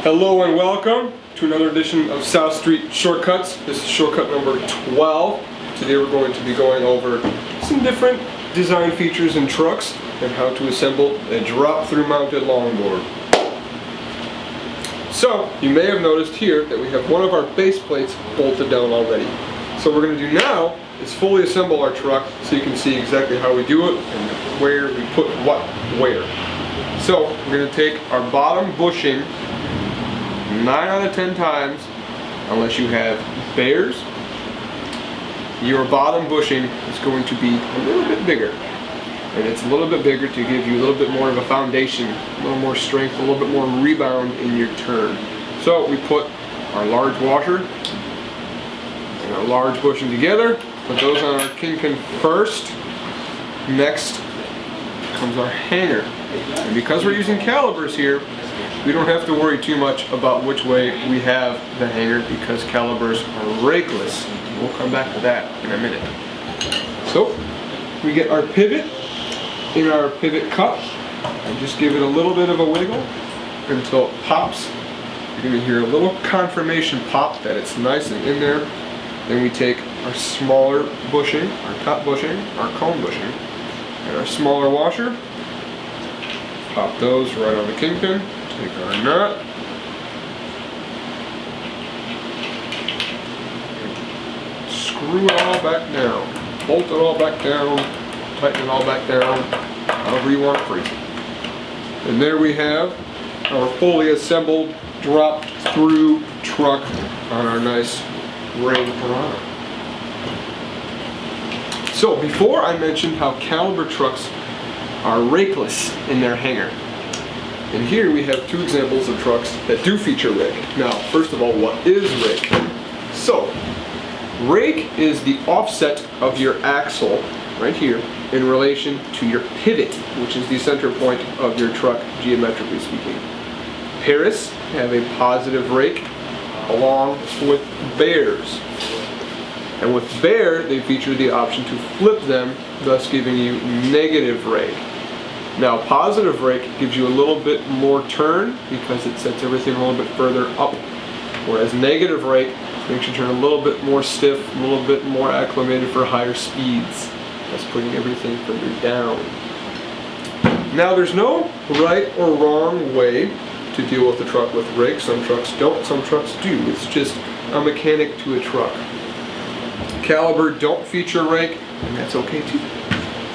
Hello and welcome to another edition of South Street Shortcuts. This is shortcut number 12. Today we're going to be going over some different design features in trucks and how to assemble a drop-through mounted longboard. So, you may have noticed here that we have one of our base plates bolted down already. So what we're going to do now is fully assemble our truck so you can see exactly how we do it and where we put what where. So we're going to take our bottom bushing 9 out of 10 times, unless you have bears, your bottom bushing is going to be a little bit bigger. And it's a little bit bigger to give you a little bit more of a foundation, a little more strength, a little bit more rebound in your turn. So we put our large washer and our large bushing together, put those on our kingpin first. Next comes our hanger. And because we're using calipers here, we don't have to worry too much about which way we have the hanger because calipers are rakeless. We'll come back to that in a minute. So we get our pivot in our pivot cup and just give it a little bit of a wiggle until it pops. You're going to hear a little confirmation pop that it's nice and in there. Then we take our smaller bushing, our top bushing, our cone bushing, and our smaller washer. Pop those right on the kingpin. Take our nut. Screw it all back down. Bolt it all back down. Tighten it all back down. However you want to freeze it. And there we have our fully assembled drop through truck on our nice Rake Piranha. So before I mentioned how caliber trucks are rakeless in their hanger. And here we have two examples of trucks that do feature rake. Now, first of all, what is rake? So, rake is the offset of your axle, right here, in relation to your pivot, which is the center point of your truck, geometrically speaking. Paris have a positive rake, along with bears. And with bear, they feature the option to flip them, thus giving you negative rake. Now, positive rake gives you a little bit more turn because it sets everything a little bit further up, whereas negative rake makes you turn a little bit more stiff, a little bit more acclimated for higher speeds. That's putting everything further down. Now, there's no right or wrong way to deal with the truck with rake. Some trucks don't, some trucks do. It's just a mechanic to a truck. Caliber don't feature rake, and that's okay too.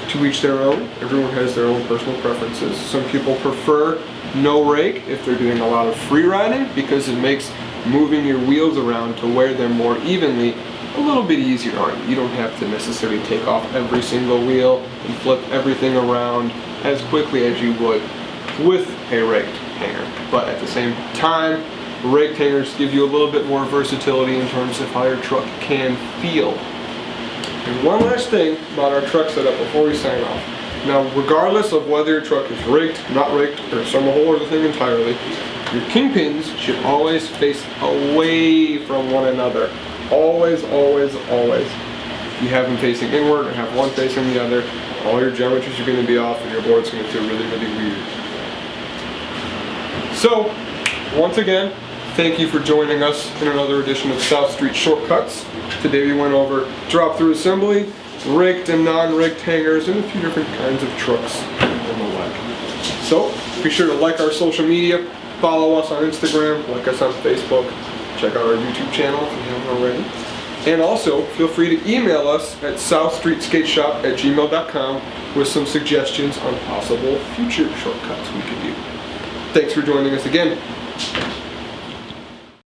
To each their own. Everyone has their own personal preferences. Some people prefer no rake if they're doing a lot of free riding because it makes moving your wheels around to wear them more evenly a little bit easier on you. You don't have to necessarily take off every single wheel and flip everything around as quickly as you would with a raked hanger. But at the same time, raked hangers give you a little bit more versatility in terms of how your truck can feel. And one last thing about our truck setup before we sign off. Now, regardless of whether your truck is raked, not raked, or some whole other thing entirely, your kingpins should always face away from one another. Always, always, always. If you have them facing inward or have one facing the other, all your geometries are going to be off and your board's going to feel really, really weird. So, once again, thank you for joining us in another edition of South Street Shortcuts. Today we went over drop-through assembly, raked and non-raked hangers, and a few different kinds of trucks and the like. So, be sure to like our social media, follow us on Instagram, like us on Facebook, check out our YouTube channel if you haven't already. And also, feel free to email us at southstreetskateshop@gmail.com with some suggestions on possible future shortcuts we could do. Thanks for joining us again.